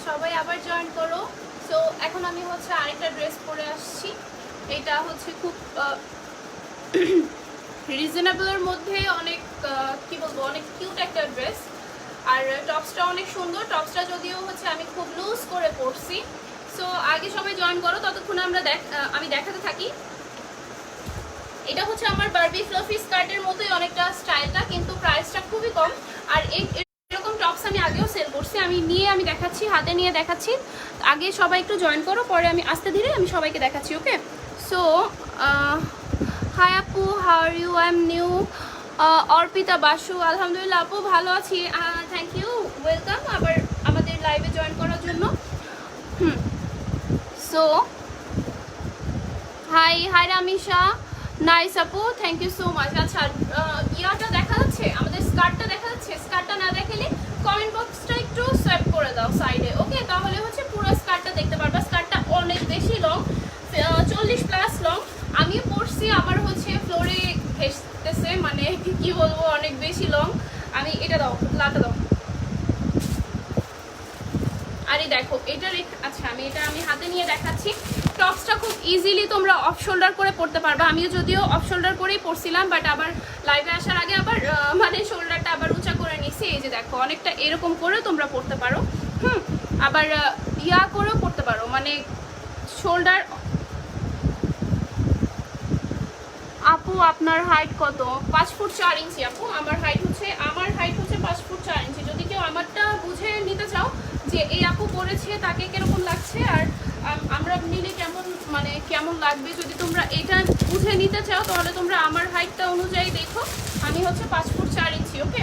সবাই আবার জয়েন করো। সো এখন আমি হচ্ছে আরেকটা ড্রেস পরে আসছি। এটা হচ্ছে খুব রিজনেবলের মধ্যে অনেক কি বলবো, অনেক কিউট একটা ড্রেস। আর টপসটা অনেক সুন্দর। টপসটা যদিও হচ্ছে আমি খুব লুজ করে পরছি। সো আগে সবাই জয়েন করো, ততক্ষণ আমি দেখাতে থাকি। এটা হচ্ছে আমার বারবি ফ্লাফি স্কার্টের মতোই অনেকটা স্টাইলটা, কিন্তু প্রাইসটা খুবই কম। আর এরকম টপস আমি আগেও সেল করছি, আমি দেখাচ্ছি, হাতে নিয়ে দেখাচ্ছি। আগে সবাই একটু জয়েন করো, পরে আমি আস্তে ধীরে আমি সবাইকে দেখাচ্ছি। ওকে, সো হাই আপু, how are you? I am new. Arpita Basu, আলহামদুলিল্লাহ আপু ভালো আছি। থ্যাংক ইউ, ওয়েলকাম আবার আমাদের লাইভে জয়েন করার জন্য। সো হাই রামিশা, নাইস আপু, থ্যাংক ইউ সো মাচ। আচ্ছা, ইয়াটা দেখা যাচ্ছে, আমাদের স্কার্টটা দেখা যাচ্ছে? স্কার্টটা না দেখালে কমেন্ট বক্সটা একটু সোয়াইপ করে দাও সাইডে, ওকে? তাহলে হচ্ছে পুরো স্কার্টটা দেখতে পারবা। স্কার্টটা অনেক বেশি লং, 40+ লং। আমিও পরছি, আমার হচ্ছে ফ্লোরে ঘেসতেছে, মানে কি বলবো, অনেক বেশি লং। আমি এটা দাও, লাটা দাও। আরে দেখো এটা আচ্ছা, আমি হাতে নিয়ে দেখাচ্ছি। টপসটা খুব ইজিলি তোমরা অফ শোল্ডার করে পরতে পারবে। আমিও যদিও অফ শোল্ডার করেই পরছিলাম, বাট আবার লাইভে আসার আগে আবার মানে শোল্ডারটা আবার উঁচা করে নিছি। এই যে দেখো, অনেকটা এরকম করেও তোমরা পরতে পারো। আবার ইয়া করেও পরতে পারো, মানে শোল্ডার। আপু আপনার হাইট কত? 5 ফুট 4 ইঞ্চি আপু। আমার হাইট হচ্ছে 5 ফুট 4 ইঞ্চি। যদি কেউ আমারটা বুঝে নিতে চাও যে এই আপু পরেছে তাকে কিরকম লাগছে আর আমরা নিলে কেমন লাগবে, যদি তোমরা এটা বুঝে নিতে চাও তাহলে তোমরা আমার হাইটটা অনুযায়ী দেখো। আমি হচ্ছে 5 ফুট 4 ইঞ্চি। ওকে,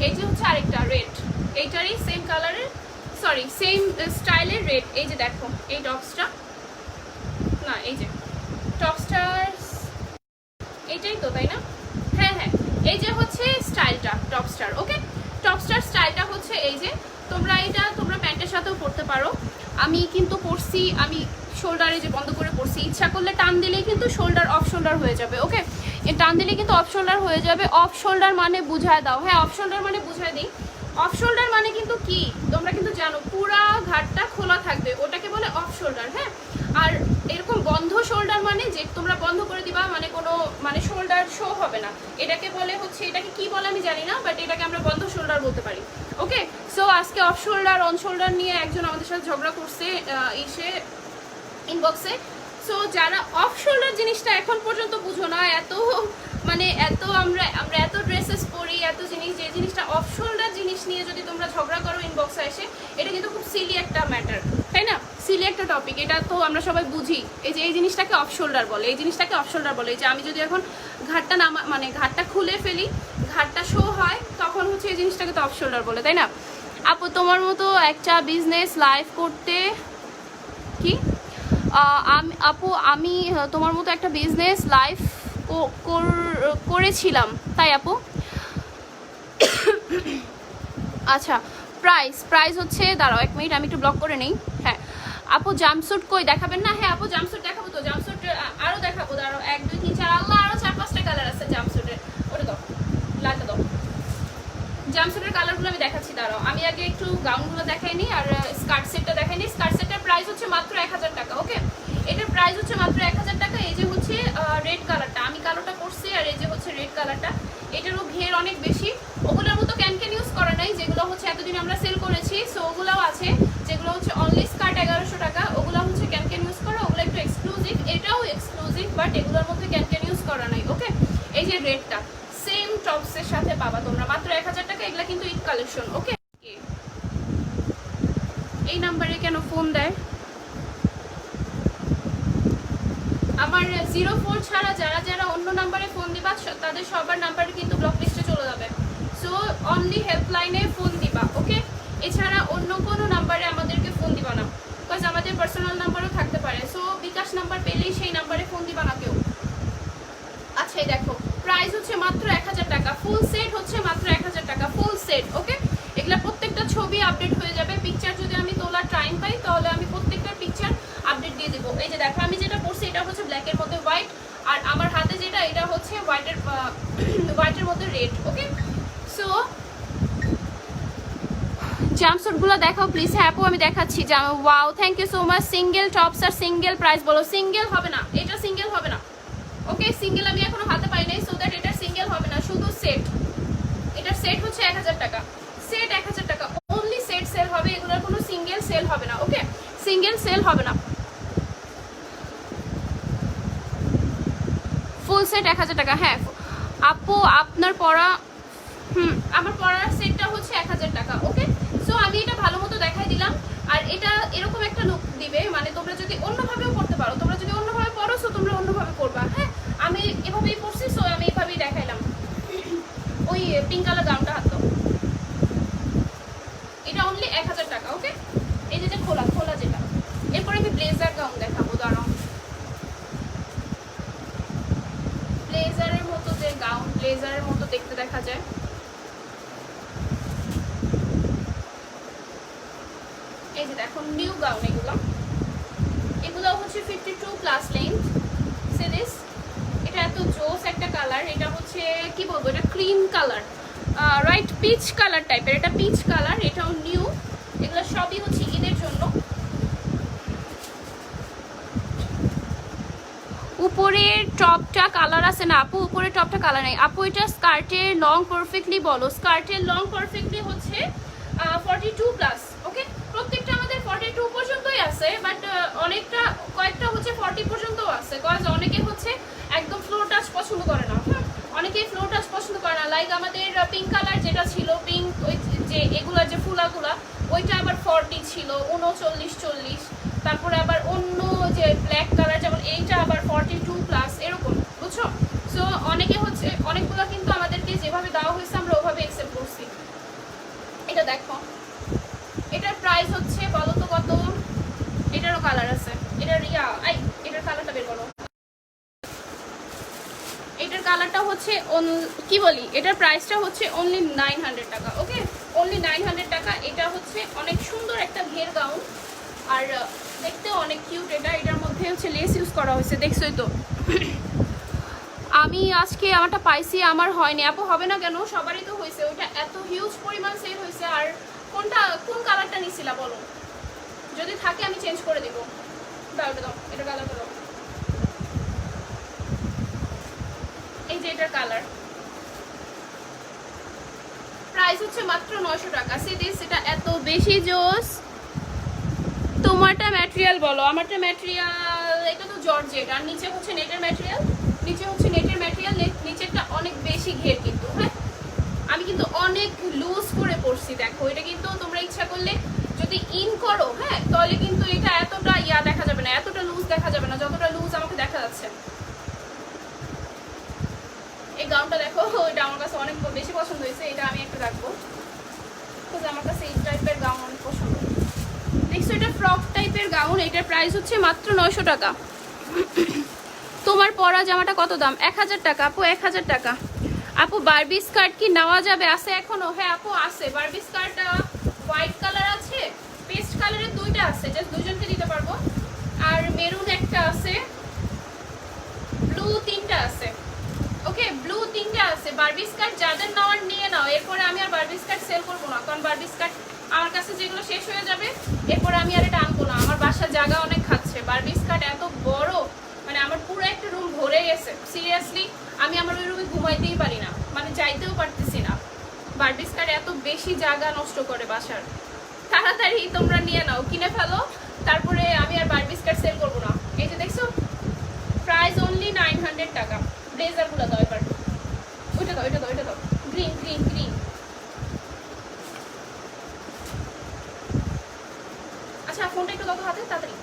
এই যে হচ্ছে আরেকটা রেড, এইটারই সেম কালারের, সরি সেম স্টাইলের রেড। এই যে দেখো, এই টপসটা না, এই যে টপসটার এইটাই তো, তাই না? হ্যাঁ, এই যে হচ্ছে স্টাইলটা টপস্টার। ওকে, টপস্টার স্টাইলটা হচ্ছে এই যে, তোমরা প্যান্টের সাথেও পরতে পারো। আমি কিন্তু পরছি, আমি শোল্ডারে যে বন্ধ করে পরছি। ইচ্ছা করলে টান দিলেই কিন্তু শোল্ডার অফ শোল্ডার হয়ে যাবে। ওকে, টান দিলে কিন্তু অফ শোল্ডার হয়ে যাবে। অফ শোল্ডার মানে বুঝায় দাও। হ্যাঁ, অফ শোল্ডার মানে বুঝায় দিই। অফ শোল্ডার মানে কিন্তু কি, তোমরা কিন্তু জানো, পুরা ঘাটটা খোলা থাকবে, ওটাকে বলে অফ শোল্ডার। হ্যাঁ, আর এরকম বন্ধ শোল্ডার মানে যে তোমরা বন্ধ করে দিবা, মানে শোল্ডার শো হবে না, এটাকে বলে হচ্ছে, এটাকে কি বলে আমি জানি না, বাট এটাকে আমরা বন্ধ শোল্ডার বলতে পারি। ওকে, সো আজকে অফ শোল্ডার অন শোল্ডার নিয়ে একজন আমাদের সাথে ঝগড়া করছে ইনবক্সে। সো যারা অফ শোল্ডার জিনিসটা এখন পর্যন্ত বুঝো না, আমরা এত ড্রেসেস পরি, এত জিনিস, যে জিনিসটা অফ শোল্ডার জিনিস নিয়ে যদি তোমরা ঝগড়া করো ইনবক্সে এসে, এটা কিন্তু খুব সিলি একটা ম্যাটার, তাই না? সিলি একটা টপিক, এটা তো আমরা সবাই বুঝি। এই জিনিসটাকে অফ শোল্ডার বলে, এই যে আমি যদি এখন ঘাটটা খুলে ফেলি, ঘাটটা শো হয়, তখন হচ্ছে এই জিনিসটাকে তো অফ শোল্ডার বলে, তাই না? আপু তোমার মতো একটা বিজনেস লাইভ করতে কি আপু আমি তোমার মতো একটা বিজনেস লাইভ করেছিলাম, তাই আপু? আচ্ছা, প্রাইস হচ্ছে, দাঁড়াও 1 মিনিট, আমি একটু ব্লক করে নেই। হ্যাঁ আপু, জাম্পস্যুট কই দেখাবেন না? হ্যাঁ আপু, জাম্পস্যুট দেখাবো তো, জাম্পস্যুট আরও দেখাবো, দাঁড়াও 1 2 3 4, আরও 4-5টা কালার আছে জাম্পস্যুটের। ওটা দাও, লাইটটা দাও। জাম্পস্যুটের কালারগুলো আমি দেখাচ্ছি, দাঁড়াও। আমি আগে একটু গাউনগুলো দেখাই নিই আর স্কার্ট সেটটা দেখাই নিই। স্কার্ট সেটটার প্রাইস হচ্ছে মাত্র 1000 টাকা। ওকে, এটার প্রাইস হচ্ছে মাত্র 1000 টাকা। এই যে হচ্ছে রেড কালারটা, আমি কালোটা পরছি, আর এই যে হচ্ছে রেড কালারটা, এটারও ঘের অনেক বেশি। ওগুলোর মতো ক্যান ইউজ করা নাই, যেগুলো হচ্ছে এতদিন আমরা সেল করেছি। সো ওগুলোও আছে, যেগুলো হচ্ছে অনলি স্কার্ট 1100 টাকা, ওগুলো হচ্ছে ক্যান ইউজ করা, ওগুলো একটু এক্সক্লুসিভ। এটাও এক্সক্লুসিভ, বাট এগুলোর মধ্যে ক্যান ইউজ করা নাই। ওকে, এই যে রেডটা সেম টপসের সাথে পাবা তোমরা মাত্র 1000 টাকা। এগুলা কিন্তু ঈদ কালেকশন। ওকে, এই নাম্বারে কেন ফোন দেয়? আমার 04 ছাড়া যারা অন্য নাম্বারে ফোন দিবা, তাদের সবার নাম্বারে কিন্তু ব্লক লিস্টে চলে যাবে। সো অনলি হেল্পলাইনে ফোন দিবা। ওকে, এছাড়া অন্য কোনো নাম্বারে আমাদেরকে ফোন দিবা না, বিকজ আমাদের পার্সোনাল নাম্বারও থাকতে পারে। সো বিকাশ নাম্বার পেলেই সেই নাম্বারে ফোন দিবা না কেউ। আচ্ছা, এই দেখো, প্রাইস হচ্ছে মাত্র 1000 টাকা। ফুল সেট হচ্ছে মাত্র 1000 টাকা, ফুল সেট। ওকে, এগুলা প্রত্যেকটা ছবি আপডেট হয়ে যাবে। পিকচার যদি আমি তোলার টাইম পাই তাহলে আমি প্রত্যেকটার পিকচার আপডেট দিয়ে দেবো। এই যে দেখো, আমি যেটা পরছি এটা হচ্ছে ব্ল্যাকের মধ্যে হোয়াইট, আর আমার হাতে যেটা, এটা হচ্ছে হোয়াইটের মধ্যে রেড। ওকে, সো জাম্পস্যুটগুলো দেখাও প্লিজ। হ্যাঁ আপু আমি দেখাচ্ছি। Wow thank you so much. Single tops আর সিঙ্গেল প্রাইস বলো। সিঙ্গেল হবে না, এটা সিঙ্গেল হবে না। ওকে সিঙ্গেল আমি এখনো হাতে পাই নাই, সো দ্যাট এটা সিঙ্গেল হবে না, শুধু সেট। এটার সেট হচ্ছে 1000 টাকা, সেট 1000 টাকা, অনলি সেট সেল হবে, এগুলোর কোনো সিঙ্গেল সেল হবে না। ওকে সিঙ্গেল সেল হবে না, ফুল সেট 1000 টাকা। হ্যাঁ আপু আপনার পড়া, আমার পড়ার সেটটা হচ্ছে 1000 টাকা। ওকে সো আমি এটা ভালো মতো দেখাই দিলাম। আর এটা এরকম একটা লুক দিবে, মানে তোমরা যদি অন্যভাবেও পড়তে পারো, তোমরা যদি অন্যভাবে পড়ো সো তোমরা অন্যভাবে পড়বা। হ্যাঁ আমি এভাবেই পড়ছি, সো আমি এভাবেই দেখাইলাম। ওই পিঙ্ক কালার গাউনটা হাতো, এটা অনলি 1000 টাকা। ওকে এই যে খোলা খোলা যেটা। এরপরে আমি ব্লেজার গাউন দেখাবো, দাঁড়াও। ব্লেজারের মতো যে গাউন, ব্লেজারের মতো দেখতে দেখা যায়, এই যে দেখো নিউ গাউন। এগুলো হচ্ছে 52+ লেন্থ সিরিজ। এটা এত জোস একটা কালার, এটা হচ্ছে কি বলবো, এটা cream colour, right peach colour টাইপের, এটা পিচ কালার, এটাও নিউ। এগুলো সবই হচ্ছে ঈদের জন্য। উপরের টপটা কালার আছে না আপু? উপরের টপটা কালার নেই আপু। এটা স্কার্টের লং পারফেক্টলি বলো। স্কার্টের লং পারফেক্টলি হচ্ছে 42+। ওকে প্রত্যেকটা আমাদের 42 পর্যন্তই আছে, বাট অনেকটা কয়েকটা হচ্ছে 40 পর্যন্তও আছে। কজ অনেকে হচ্ছে একদম ফ্লোর টাচ পছন্দ করে না, অনেকেই ফ্লোর টাচ পছন্দ করে না। লাইক আমাদের পিঙ্ক কালার যেটা ছিল, পিঙ্ক ওই যে এগুলা যে ফুলাগুলা, ওইটা আবার 40 ছিল, 39-40। তারপরে আবার অন্য যে ব্ল্যাক কালার যেমন এইটা আবার 42+, এরকম বুঝছো। সো অনেকে হচ্ছে অনেকগুলো কিন্তু আমাদেরকে যেভাবে দেওয়া হয়েছে আমরা ওভাবে অ্যাকসেপ্ট করছি। এটা দেখো, এটার প্রাইস হচ্ছে বলো তো কত? এটারও কালার আছে, এটার এটার কালারটা বের করো। এটার কালারটা হচ্ছে কি বলি, এটার প্রাইসটা হচ্ছে অনলি 900 টাকা। ওকে অনলি 900 টাকা। এটা হচ্ছে অনেক সুন্দর একটা ঘের গাউন, আর দেখতে অনেক কিউট। এটার মধ্যে হচ্ছে লেস ইউজ করা হয়েছে, দেখছোই তো। আমি আজকে আমারটা পাইছি, আমার হয়নি আপু। হবে না কেন, সবারই তো হয়েছে। ওইটা এত হিউজ পরিমাণ সেল হয়েছে। আর কোন কালারটা নিছিলা বলো, যদি থাকে আমি চেঞ্জ করে দিব। দাও এটা দাও, এটা কালারটা দাও। এই যে এটার কালার, প্রাইস হচ্ছে মাত্র 900 টাকা। সিরিজ এটা এত বেশি জোস। তোমারটা ম্যাটেরিয়াল বলো। আমারটা ম্যাটেরিয়াল, এটা তো জর্জেট, আর নিচে হচ্ছে নেটের ম্যাটেরিয়াল। নিচেরটা অনেক বেশি ঘের কিন্তু। হ্যাঁ আমি কিন্তু অনেক লুজ করে পরছি, দেখো। এটা কিন্তু তোমরা ইচ্ছা করলে যদি ইন করো, হ্যাঁ তাহলে কিন্তু এটা এতটা দেখা যাবে না, এতটা লুজ দেখা যাবে না যতটা লুজ আমাকে দেখা যাচ্ছে। এই গাউনটা দেখো, এটা আমার কাছে অনেক বেশি পছন্দ হয়েছে। এটা আমি একটা রাখবো, আমার কাছে এই টাইপের গাউন অনেক পছন্দ। দেখছো এটা ফ্রক টাইপের গাউন। এটার প্রাইস হচ্ছে মাত্র 900 টাকা। তোমার পরা জামাটা কত দাম? 1000 টাকা আপু, 1000 টাকা। আপু বারবি স্কার্ট কি নেওয়া যাবে? আছে এখনো? হ্যাঁ আপু আছে। বারবি স্কার্ট হোয়াইট কালার আছে, পেস্ট কালারের দুইটা আছে, জাস্ট দুইজনকে দিতে পারবো। আর মেরুন একটা আছে, ব্লু 3টা আছে। ওকে ব্লু 3টা আছে। বারবি স্কার্ট যাদের নেওয়ার নিয়ে নাও, এরপরে আমি আর বারবি স্কার্ট সেল করবো না, কারণ বারবি স্কার্ট আমার কাছে যেগুলো শেষ হয়ে যাবে এরপরে আমি আর এটা আনবো না। আমার বাসার জায়গা অনেক খাচ্ছে। বারবি স্কার্ট এত বড়, মানে আমার পুরো একটা রুম ভরে গেছে। সিরিয়াসলি আমি আমার ওই রুমে ঘুমাইতেই পারি না, মানে যাইতেও পারতেছি না। বারবি স্কার্ট এত বেশি জায়গা নষ্ট করে বাসার। তাড়াতাড়ি তোমরা নিয়ে নাও, কিনে ফেলো, তারপরে আমি আর বারবি স্কার্ট সেল করবো না। এই যে দেখছো, প্রাইস অনলি 900 টাকা। ব্লেজারগুলো দাও এবার, ওইটা দাও, ওইটা দাও, ওইটা দাও, গ্রিন গ্রিন গ্রিন। আচ্ছা ফোনটা একটু দাও হাতে তাড়াতাড়ি।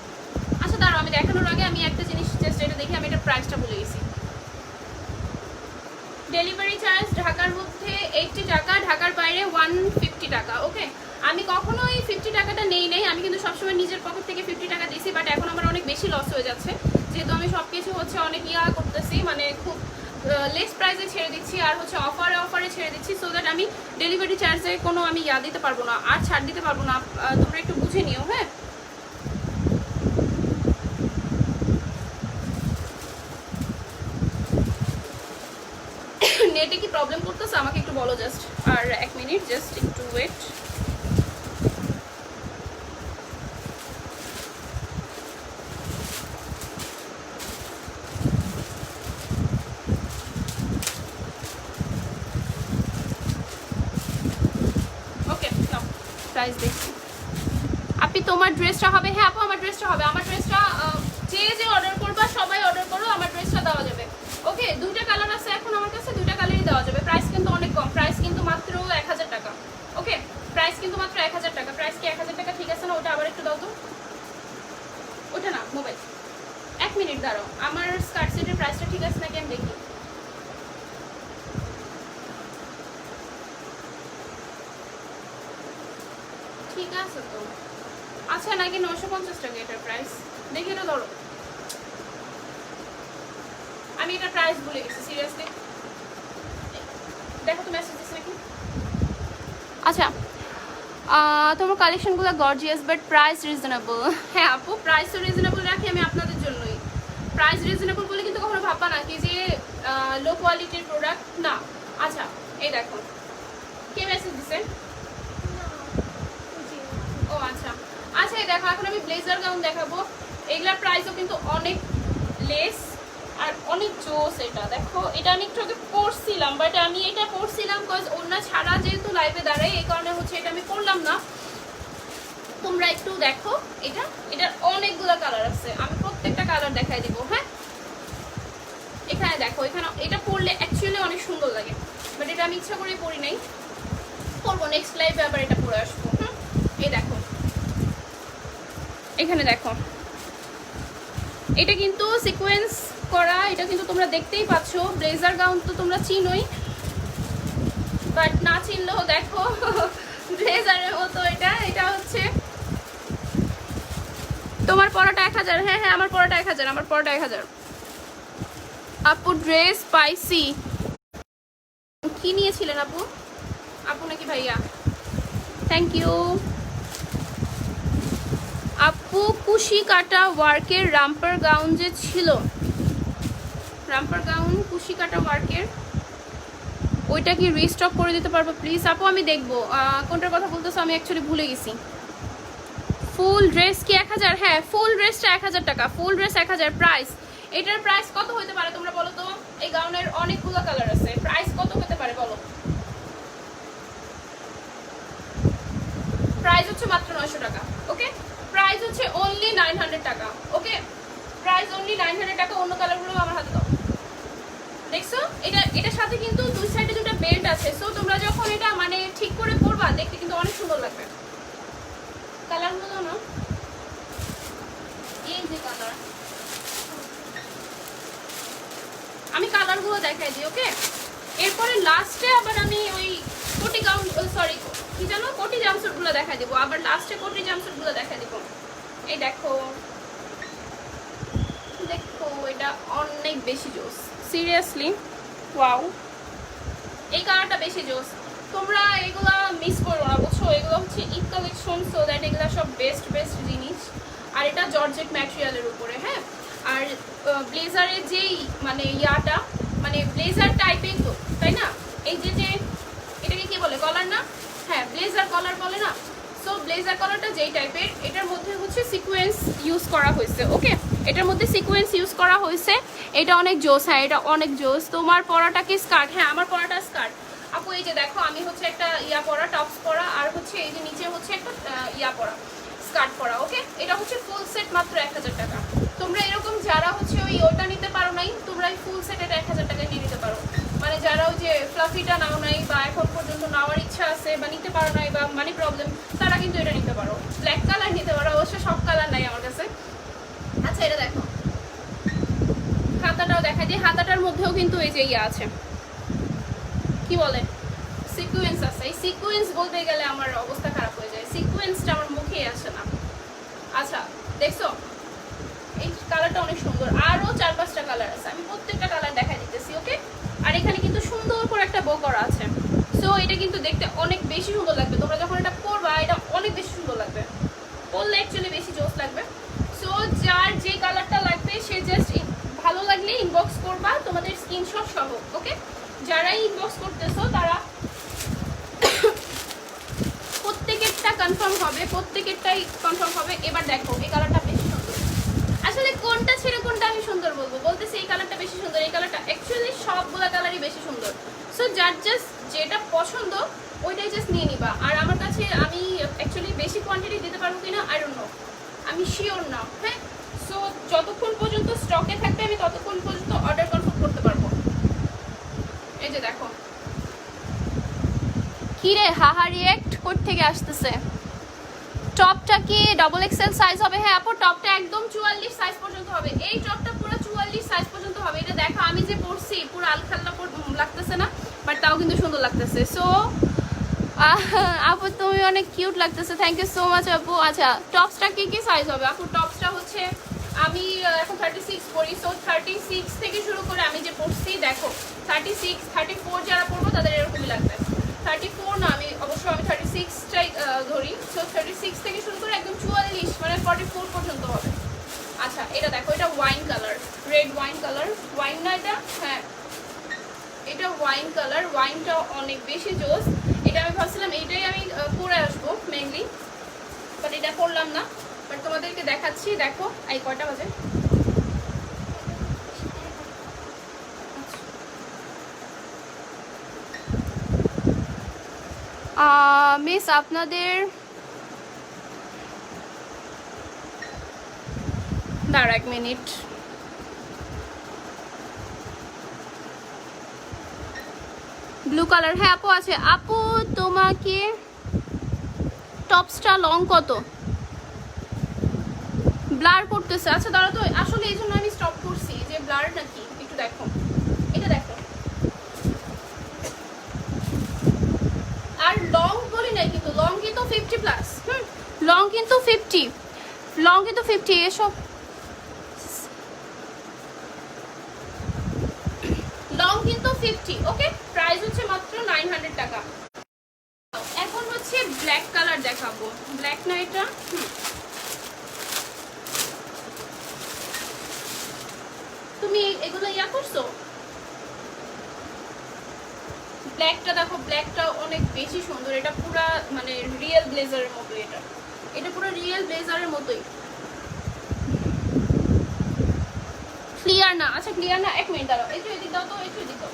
আচ্ছা দাঁড়াও, আমি দেখানোর আগে আমি একটা জিনিস জাস্ট এটা দেখি, আমি এটার প্রাইসটা ভুলে গেছি। ডেলিভারি চার্জ ঢাকার মধ্যে 80 টাকা, ঢাকার বাইরে 150 টাকা। ওকে আমি কখনো এই 50 টাকাটা নেই নাই, আমি কিন্তু সবসময় নিজের পকেট থেকে 50 টাকা দিয়েছি। বাট এখন আমার অনেক বেশি লস হয়ে যাচ্ছে, যেহেতু আমি সব কিছু হচ্ছে অনেক করতেছি, মানে খুব লেস প্রাইসে ছেড়ে দিচ্ছি, আর হচ্ছে অফারে ছেড়ে দিচ্ছি, সো দ্যাট আমি ডেলিভারি চার্জে কোনো আমি দিতে পারবো না, আর ছাড় দিতে পারবো না। তোমরা একটু বুঝে নিও। হ্যাঁ নেটে কি প্রবলেম করতেছে আমাকে একটু বলো জাস্ট। আর 1 মিনিট, জাস্ট একটু ওয়েট। প্রাইস দেখছি। আপনি তোমার ড্রেসটা হবে? হ্যাঁ আপু আমার ড্রেসটা হবে। আমার ড্রেসটা যে যে অর্ডার করবা সবাই অর্ডার করো, আমার ড্রেসটা দেওয়া যাবে। ওকে, দুইটা কালার আছে এখন আমার কাছে, দুইটা কালারই দেওয়া যাবে। প্রাইস কিন্তু অনেক কম, প্রাইস কিন্তু মাত্র 1000 টাকা। ওকে, প্রাইস কিন্তু মাত্র 1000 টাকা। প্রাইস কি 1000 টাকা ঠিক আছে না? ওটা আবার একটু দাও তো। ওটা না, মোবাইল 1 মিনিট দাঁড়াও, আমার স্কার্ট সেটের প্রাইসটা ঠিক আছে নাকি আমি দেখি। ঠিক আছে তো, আচ্ছা নাকি 950 টাকা এটার প্রাইস? দেখি এটা ধরো, আমি এটা প্রাইস ভুলে গেছি সিরিয়াসলি। দেখো তো মেসেজ দিচ্ছে নাকি। আচ্ছা, তোমার কালেকশনগুলো গর্জিয়াস বাট প্রাইস রিজনেবল। হ্যাঁ আপু প্রাইস তো রিজনেবল রাখি আমি আপনাদের জন্যই। প্রাইস রিজনেবল বলে কিন্তু কখনো ভাববা না কি যে লো কোয়ালিটির প্রোডাক্ট না। আচ্ছা এই দেখো, কে মেসেজ দিছে? ও আচ্ছা আচ্ছা, এই দেখো এখন আমি ব্লেজার গাউন দেখাবো। এগুলার প্রাইসও কিন্তু অনেক লেস আর অনেক জোস। এটা দেখো, এটা আমি একটু আগে পরছিলাম, বাট আমি এটা পরছিলাম কজ অন্য ছাড়া যেহেতু লাইভে দাঁড়াই, এই কারণে হচ্ছে এটা আমি পরলাম না। তোমরা একটু দেখো, এটার অনেকগুলো কালার আছে, আমি প্রত্যেকটা কালার দেখাই দিব। হ্যাঁ এখানে দেখো, এখানে এটা পরলে অ্যাকচুয়ালি অনেক সুন্দর লাগে, বাট এটা আমি ইচ্ছা করে পরি নাই, পরবো নেক্সট লাইভে আবার এটা পরে আসবো। হ্যাঁ এই দেখো, এখানে দেখো এটা কিন্তু সিকোয়েন্স করা, এটা কিন্তু তোমরা দেখতেই পাচ্ছ। ব্লেজার গাউন তো তোমরা চিনোই, বাট না চিনলেও দেখো ব্লেজারের মতো এটা। এটা হচ্ছে তোমার পরাটা 1000। হ্যাঁ হ্যাঁ আমার পরাটা 1000, আমার পরাটা 1000। আপু ড্রেস স্পাইসি কি নিয়েছিলেন আপু? আপু নাকি ভাইয়া? থ্যাংক ইউ আপু। কুশি কাটা ওয়ার্কের রাম্পার গাউন যে ছিল, রাম্পার গাউন কুশি কাটা ওয়ার্কের, ওইটা কি রিস্টক করে দিতে পারবো প্লিজ? আপু আমি দেখবো কোনটার কথা বলতেছো, আমি অ্যাকচুয়ালি ভুলে গেছি। ফুল ড্রেস কি 1000? হ্যাঁ ফুল ড্রেসটা 1000 টাকা, ফুল ড্রেস 1000 প্রাইস। এটার প্রাইস কত হতে পারে তোমরা বলো তো? এই গাউনের অনেকগুলো কালার আছে, প্রাইস কত হতে পারে বলো? প্রাইস হচ্ছে মাত্র 900 টাকা। ওকে, প্রাইস হচ্ছে অনলি 900 টাকা। ওকে, প্রাইস অনলি 900 টাকা। অন্য কালারগুলো আমার হাতে দাও। দেখছো এটার সাথে কিন্তু দুই সাইডে দুটো বেল্ট আছে, সো তোমরা যখন এটা মানে ঠিক করে পরবা দেখতে কিন্তু অনেক সুন্দর লাগবে। কালারগুলো না, এই যে কালার, আমি কালারগুলো দেখাই দিই। ওকে, এরপরে লাস্টে আবার আমি ওই কোটি গাউন, সরি কি জানো, কোটি জামসুটগুলো দেখাই দিব। আবার লাস্টে কোটি জামসুটগুলো দেখাই দিব। এই দেখো দেখো, এটা অনেক বেশি জোস সিরিয়াসলি, ওয়াও এই কালারটা বেশি জোস। তোমরা এগুলা মিস করো না বুঝছো, এগুলো হচ্ছে ঈদ কালেকশন, সো দ্যাট এগুলা সব বেস্ট বেস্ট জিনিস। আর এটা জর্জেট ম্যাটেরিয়ালের উপরে। হ্যাঁ, আর ব্লেজারের যেই মানে ইয়াটা, মানে ব্লেজার টাইপের তো তাই না, এই যে যে এটাকে কি বলে, কলার না? হ্যাঁ ব্লেজার কলার বলে না। সো ব্লেজার কলারটা যেই টাইপের, এটার মধ্যে হচ্ছে সিকোয়েন্স ইউজ করা হয়েছে। ওকে, এটার মধ্যে সিকোয়েন্স ইউজ করা হয়েছে, এটা অনেক জোস। হ্যাঁ এটা অনেক জোস। তোমার পরাটা কি স্কার্ট? হ্যাঁ আমার পরাটা স্কার্ট আপু। এই যে দেখো, আমি হচ্ছে একটা ইয়া পরা, টপস পরা, আর হচ্ছে এই যে নিচে হচ্ছে একটা ইয়া পরা, স্কার্ট পরা। ওকে, এটা হচ্ছে ফুল সেট মাত্র 1000 টাকা। তোমরা এরকম যারা হচ্ছে ওই ওটা নিতে পারো নাই, তোমরা এই ফুল সেট এটা 1000 টাকায় নিয়ে নিতে পারো। মানে যারা ওই যে ফ্লাফিটা নাও নাই, বা এখন পর্যন্ত নেওয়ার ইচ্ছা আছে বা নিতে পারো নাই, বা মানি প্রবলেম, তারা কিন্তু এটা নিতে পারো। ব্ল্যাক কালার নিতে পারো, অবশ্য সব কালার নাই আমার কাছে। আচ্ছা এটা দেখো, হাতাটাও দেখা যায়, হাতাটার মধ্যেও কিন্তু এই যে ইয়া আছে, কি বলে, সিকোয়েন্স আছে। এই সিকোয়েন্স বলতে গেলে আমার অবস্থা খারাপ হয়ে যায়, সিকোয়েন্সটা আমার মুখেই আসে না। আচ্ছা দেখছো, এই কালারটা অনেক সুন্দর। আরও 4-5টা কালার আছে, আমি প্রত্যেকটা কালার দেখা দিতেছি। ওকে, আর এখানে কিন্তু সুন্দর করে একটা বো করা আছে, সো এটা কিন্তু দেখতে অনেক বেশি সুন্দর লাগবে। তোমরা যখন এটা পরবা এটা অনেক বেশি সুন্দর লাগবে, পরলে অ্যাকচুয়ালি বেশি জোস লাগবে। সো যার যে কালারটা লাগবে সে জাস্ট ভালো লাগলে ইনবক্স করবা তোমাদের স্ক্রিনশট সহ। ওকে, যারাই ইনবক্স করতেছো তারা প্রত্যেকেরটা কনফার্ম হবে, প্রত্যেকেরটাই কনফার্ম হবে। এবার দেখো এই কালারটা বেশি সুন্দর। আসলে কোনটা ছেড়ে কোনটা আমি সুন্দর বলবো, বলতেছি এই কালারটা বেশি সুন্দর, এই কালারটা অ্যাকচুয়ালি সবগুলা কালারই বেশি সুন্দর। সো যার জাস্ট যেটা পছন্দ ওইটাই জাস্ট নিয়ে নিবা। আর আমার কাছে আমি অ্যাকচুয়ালি আমি শিওর না, হ্যাঁ। সো যতক্ষণ পর্যন্ত স্টকে থাকবে আমি ততক্ষণ পর্যন্ত অর্ডার কনফার্ম করতে পারবো। এই যে দেখো, কি রে হাহা রিয়েক্ট কোথ থেকে আসতেছে? টপটা কি ডবল এক্সেল সাইজ হবে? হ্যাঁ আপু, টপটা একদম 44 সাইজ পর্যন্ত হবে। এই টপটা পুরো 44 সাইজ পর্যন্ত হবে। এটা দেখো আমি যে পরছি পুরো আলখাল্লা লাগতেছে না, বাট তাও কিন্তু সুন্দর লাগতেছে। সো আপু তুমি অনেক কিউট লাগতেছে, থ্যাংক ইউ সো মাচ আপু। আচ্ছা টপসটা কি কি সাইজ হবে আপু? টপসটা হচ্ছে আমি এখন 36 পরি, সো 36 থেকে শুরু করে আমি যে পরছি দেখো 36, 34 যারা পরবো তাদের এরকমই লাগবে। 34 না, আমি অবশ্য আমি 36টাই ধরি। সো 36 থেকে শুরু করে একদম 44 মানে 44 পর্যন্ত হবে। আচ্ছা এটা দেখো, এটা wine colour, red wine colour. Wine না এটা? হ্যাঁ এটা ওয়াইন কালার। ওয়াইনটা অনেক বেশি জোস। এটা আমি ভাবছিলাম এইটাই আমি পরে আসবো মেইনলি, বাট এটা পরলাম না। বাট তোমাদেরকে দেখাচ্ছি, দেখো এই কয়টা বাজে। মিস আপনাদের দাঁড়া এক মিনিট, ব্লু কালার। হ্যাঁ আপু আছে। আপু তোমাকে টপসটা লং কত? ব্লার করতেছে। আচ্ছা দাঁড়া তো, আসলে এই জন্য আমি স্টপ করছি যে ব্লার নাকি একটু দেখো। এটা দেখো, আর লং বলি নাই কিন্তু, লং কিন্তু 50 প্লাস। লং কিন্তু 50, লং কিন্তু 50। এসব লং কিন্তু 50। ওকে, প্রাইস হচ্ছে মাত্র 900 টাকা। এখন হচ্ছে ব্ল্যাক কালার দেখাবো। ব্ল্যাক না এটা? তুমি এগুলো ইয়া করছো? ব্ল্যাকটা দেখো, ব্ল্যাকটা অনেক বেশি সুন্দর। এটা পুরা মানে রিয়েল ব্লেজারের মতো। এটা পুরো রিয়েল ব্লেজারের মতোই। ক্লিয়ার না? আচ্ছা ক্লিয়ার না, এক মিনিট দাঁড়াও, একটু এদিক দাও তো, একটু এদিক দাও।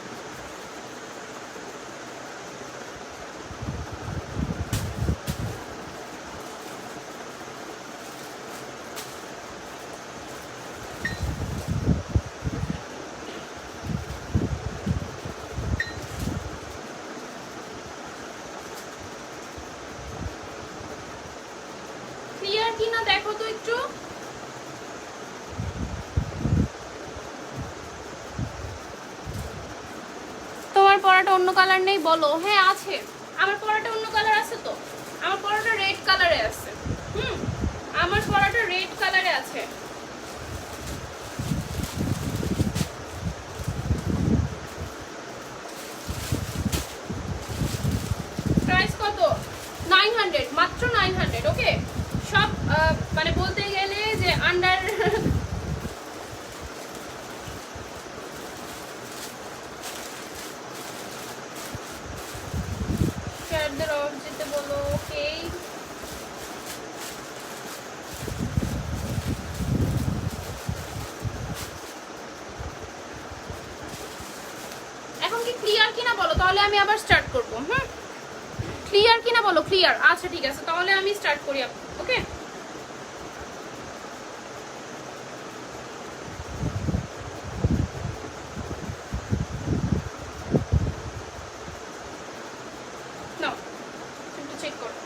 ক্লিয়ার কি না দেখো তো একটু। তোমার পরাটা অন্য কালার নেই বলো? হ্যাঁ আছে, আমার পরাটা অন্য কালার আছে তো। আমার পরাটা রেড কালারে আছে। আমার পরাটা রেড কালারে আছে। প্রাইস কত? 900, মাত্র 900। ওকে, সব মানে বলতে গেলে যে আন্ডার শেয়ারদের অফ যেতে বলো। ওকে, এখন কি ক্লিয়ার কিনা বলো, তাহলে আমি আবার স্টার্ট করবো। ক্লিয়ার কিনা বলো? ক্লিয়ার। আচ্ছা ঠিক আছে, তাহলে আমি স্টার্ট করি। ওকে, নাও একটু চেক করো।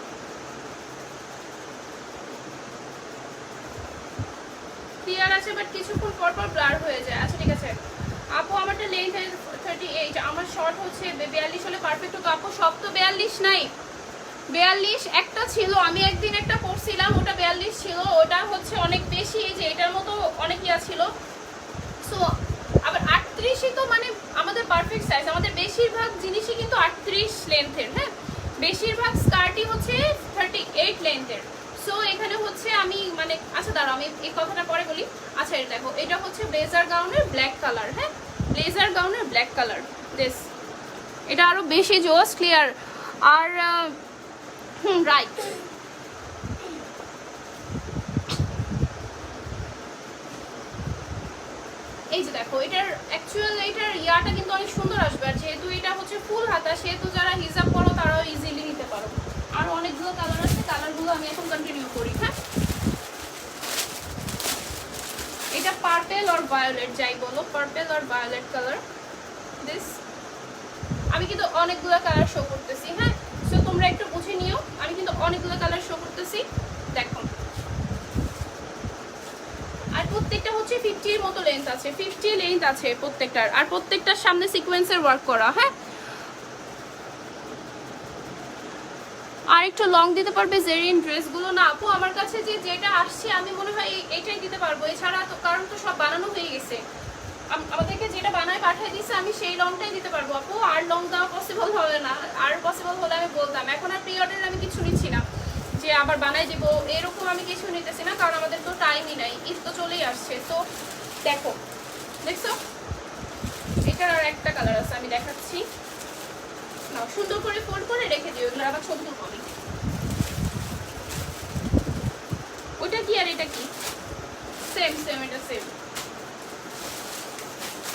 ক্লিয়ার আছে, বাট কিছুক্ষণ পর পর ব্লার হয়ে যায়। আচ্ছা ঠিক আছে আপু, আমারটা লেন্থ 38, আমার শর্ট হচ্ছে 42 হলে পারফেক্ট হতো। আপু সব তো 42 নাই, 42 একটা ছিল, আমি একদিন একটা পরছিলাম ওটা 42 ছিল, ওটা হচ্ছে অনেক বেশি। এই যে এটার মতো অনেক ইয়া ছিল। সো আবার 38ই তো মানে আমাদের পারফেক্ট সাইজ। আমাদের বেশিরভাগ জিনিসই কিন্তু 38 লেন্থের। হ্যাঁ, বেশিরভাগ স্কার্টই হচ্ছে 38 লেন্থের। সো এখানে হচ্ছে আমি মানে, আচ্ছা দাঁড়াও আমি এই কথাটা পরে বলি। আচ্ছা এটা দেখো, এটা হচ্ছে ব্লেজার গাউনের ব্ল্যাক কালার। হ্যাঁ, ব্লেজার গাউনের ব্ল্যাক কালার দিস, এটা আরো বেশি জোস। ক্লিয়ার? আর রাইট, এই যে দেখো, এটার অ্যাকচুয়াল এটার ইয়াটা কিন্তু অনেক সুন্দর আসবে। আর যেহেতু এটা হচ্ছে ফুল হাতা, সেহেতু যারা হিজাব করো তারাও ইজিলি নিতে পারো। আর অনেকগুলো কালার আছে, কালারগুলো আমি এখন কন্টিনিউ করি। হ্যাঁ, পার্পেল অর ভায়োলেট, যাই বলো, purple or violet colour. This আমি কিন্তু অনেকগুলো কালার শো করতেছি, হ্যাঁ, সো তোমরা একটু বুঝে নিও, আমি কিন্তু অনেকগুলো কালার শো করতেছি। দেখো, আর প্রত্যেকটা হচ্ছে 50 এর মতো লেন্থ আছে, 50 লেন্থ আছে প্রত্যেকটার, আর প্রত্যেকটার সামনে সিকোয়েন্সের ওয়ার্ক করা, হ্যাঁ। আর একটু লং দিতে পারবে জেরিন ড্রেসগুলো? না আপু, আমার কাছে যেটা আসছে আমি মনে হয় এইটাই দিতে পারবো, এছাড়া তো কারণ তো সব বানানো হয়ে গেছে, আমাদেরকে যেটা বানায় পাঠিয়ে দিচ্ছে আমি সেই লংটাই দিতে পারবো আপু, আর লং দেওয়া পসিবল হবে না, আর পসিবল হলে আমি বলতাম। এখন আর প্রি অর্ডারে আমি কিছু নিচ্ছি না যে আবার বানাই দেবো, এরকম আমি কিছু নিতেছি না, কারণ আমাদের তো টাইমই নাই, ঈদ তো চলেই আসছে। তো দেখো, দেখছো এটার আর একটা কালার আছে, আমি দেখাচ্ছি, নাও সুন্দর করে ফোল্ড করে রেখে দিও, এগুলো আবার ছবি তুলবো আমি। ওইটা কি আর এটা কি? সেম সেম, এটা সেম।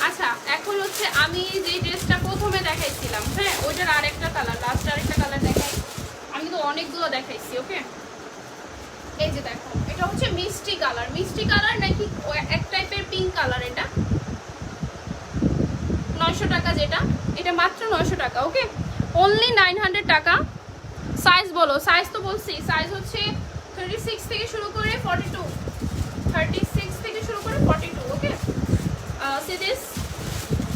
আচ্ছা, এখন হচ্ছে আমি যে ড্রেসটা প্রথমে দেখাইছিলাম, হ্যাঁ, ওইটার আরেকটা কালার, লাস্ট আরেকটা কালার দেখাই, আমি তো অনেকগুলো দেখাইছি, ওকে। এই যে দেখো, এটা হচ্ছে মিষ্টি কালার, মিষ্টি কালার নাকি এক টাইপের পিঙ্ক কালার, এটা 900 টাকা, যেটা এটা মাত্র 900 টাকা, ওকে, অনলি 900 টাকা। সাইজ বলো, সাইজ তো বলছি, সাইজ হচ্ছে 36 থেকে শুরু করে 42, 36 থেকে শুরু করে 42, ওকে। সিরিজ,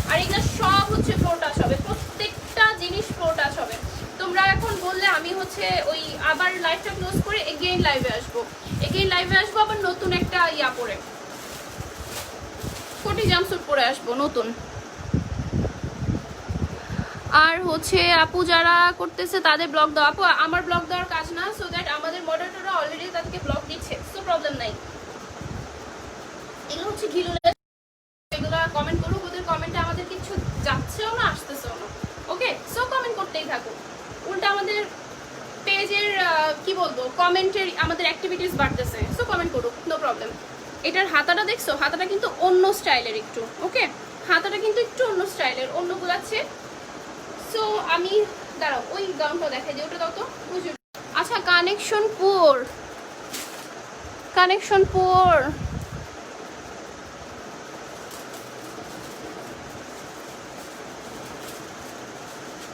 আর এগুলো সব হচ্ছে ফ্লোর টাচ হবে, প্রত্যেকটা জিনিস ফ্লোর টাচ হবে। তোমরা এখন বললে আমি হচ্ছে ওই আবার লাইভটা ক্লোজ করে এগেইন লাইভে আসবো, আবার নতুন একটা ইয়া পরে, কোটি জাম্পস্যুট পরে আসবো নতুন। আর হচ্ছে আপু যারা করতেছে তাদের ব্লগ দাও, আপু আমার ব্লগ দেওয়ার কাজ না, সো দ্যাট আমাদের মডারেটররা অলরেডি তাদেরকে ব্লগ দিচ্ছে, সো প্রবলেম নাই। এগুলো হচ্ছে ঘিলুলেস, এগুলো কমেন্ট করুক, ওদের কমেন্টে আমাদের কিছু যাচ্ছেও না আসতেছেও না, ওকে। সো কমেন্ট করতেই থাকুক, উল্টা আমাদের পেজের কি বলবো কমেন্টের আমাদের অ্যাক্টিভিটিস বাড়তেছে, সো কমেন্ট করুক, নো প্রবলেম। এটার হাতাটা দেখছো, হাতাটা কিন্তু অন্য স্টাইলের একটু, ওকে, হাতাটা কিন্তু একটু অন্য স্টাইলের, অন্য গুলাচ্ছে। সো আমি দাঁড়াও ওই গাউনটা দেখাই দিই, ওটা দাও তো। আচ্ছা, কানেকশন পুর,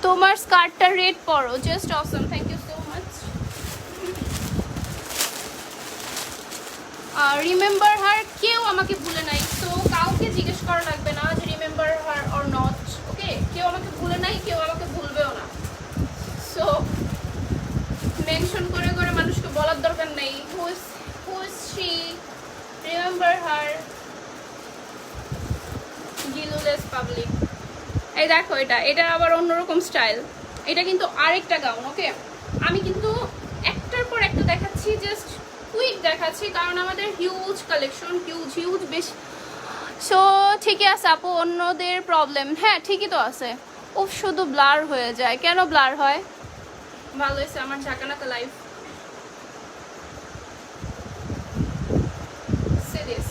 তোমার স্কার্টটা রেড পরো, just awesome, thank you so much. Remember her কেউ আমাকে ভুলে নাই, তো কাউকে জিজ্ঞেস করা লাগবে না যে রিমেম্বার হার অর নট, ওকে। কেউ আমাকে ভুলে নাই, কেউ আমাকে ভুলবেও না, সো মেনশন করে করে মানুষকে বলার দরকার নেই who is she, remember her, গিলুলেস পাবলিক। এই দেখো, এটা আবার অন্যরকম স্টাইল, এটা কিন্তু আরেকটা গাউন, ওকে। আমি কিন্তু একটার পর একটা দেখাচ্ছি, জাস্ট কুইক দেখাচ্ছি, কারণ আমাদের হিউজ কালেকশন, হিউজ বেশ। সো ঠিকই আছে আপু, অন্যদের প্রবলেম, হ্যাঁ ঠিকই তো আছে। উফ, শুধু ব্লার হয়ে যায়, কেন ব্লার হয়? ভালো হয়েছে আমার ঝাঁকানাকা লাইফ। সিরিয়াস,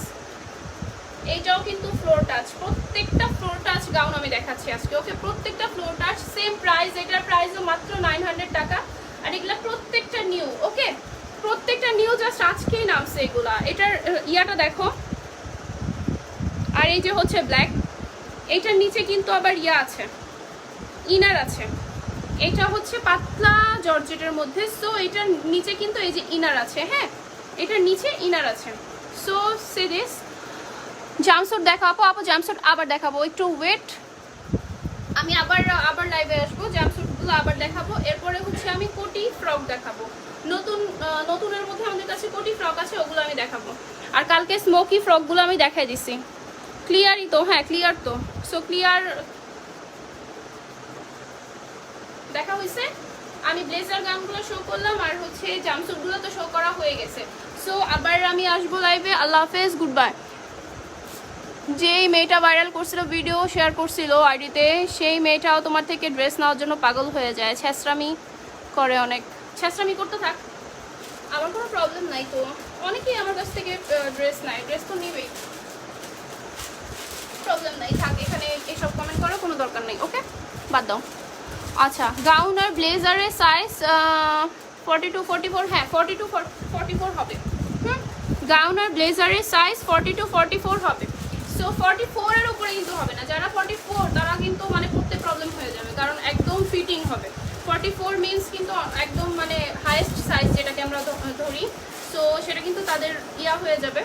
এইটাও কিন্তু ফ্লোর টাচ, প্রত্যেকটা ফ্লোর টাচ গাউন আমি দেখাচ্ছি আজকে, ওকে। প্রত্যেকটা ফ্লোর টাচ, সেম প্রাইস, এটার প্রাইসও মাত্র 900 টাকা, আর এগুলা প্রত্যেকটা নিউ, ওকে, প্রত্যেকটা নিউ, জাস্ট আজকেই নামছে এগুলা। এটার ইয়াটা দেখো, আর এই যে হচ্ছে ব্ল্যাক, এইটার নিচে কিন্তু আবার ইয়া আছে, ইনার আছে, এটা হচ্ছে পাতলা জর্জেটের মধ্যে, সো এটার নিচে কিন্তু এই যে ইনার আছে, হ্যাঁ, এটার নিচে ইনার আছে। সো সিরিয়াস, জাম্পস্যুট দেখাবো আপু, জাম্পস্যুট আবার দেখাবো, একটু ওয়েট, আমি আবার লাইভে আসবো, জাম্পস্যুটগুলো আবার দেখাবো। এরপরে হচ্ছে আমি কোটি ফ্রক দেখাবো, নতুনের মধ্যে আমাদের কাছে কোটি ফ্রক আছে, ওগুলো আমি দেখাবো। আর কালকে স্মোকি ফ্রকগুলো আমি দেখাই দিছি, ক্লিয়ারই তো, হ্যাঁ ক্লিয়ার তো, সো ক্লিয়ার দেখা হয়েছে। আমি ব্লেজার গাউনগুলো শো করলাম, আর হচ্ছে জাম্পস্যুটগুলো তো শো করা হয়ে গেছে। সো আবার আমি আসবো লাইভে, আল্লাহ হাফেজ, গুড বাই। যেই মেয়েটা ভাইরাল করছিল, ভিডিও শেয়ার করছিল আইডিতে, সেই মেয়েটাও তোমার থেকে ড্রেস নেওয়ার জন্য পাগল হয়ে যায়, ছ্যাঁচড়ামি করে, অনেক ছ্যাঁচড়ামি করতে থাক, আমার কোনো প্রবলেম নাই। তো অনেকেই আমার কাছ থেকে ড্রেস নেয়, ড্রেস তো নিবেই, প্রবলেম নাই, থাক, এখানে এইসব কমেন্ট করার কোনো দরকার নেই, ওকে, বাদ দাও। আচ্ছা, গাউন আর ব্লেজারের সাইজ 42 44, হ্যাঁ 42 44 হবে, গাউন আর ব্লেজারের সাইজ 42 44 হবে। সো 44 এর উপরে কিন্তু হবে না, যারা 44 তারা কিন্তু মানে পড়তে প্রবলেম হয়ে যাবে, কারণ একদম ফিটিং হবে। 44 মিনস কিন্তু একদম মানে হাইয়েস্ট সাইজ যেটাকে আমরা ধরি, সো সেটা কিন্তু তাদের ইয়া হয়ে যাবে।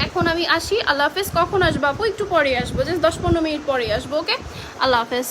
এখন আমি আসি, আল্লাহ হাফেজ। কখন আসবো আপু? একটু পরে আসবো, জাস্ট 10-15 মিনিট পরে আসবো। ওকে, আল্লাহ হাফেজ।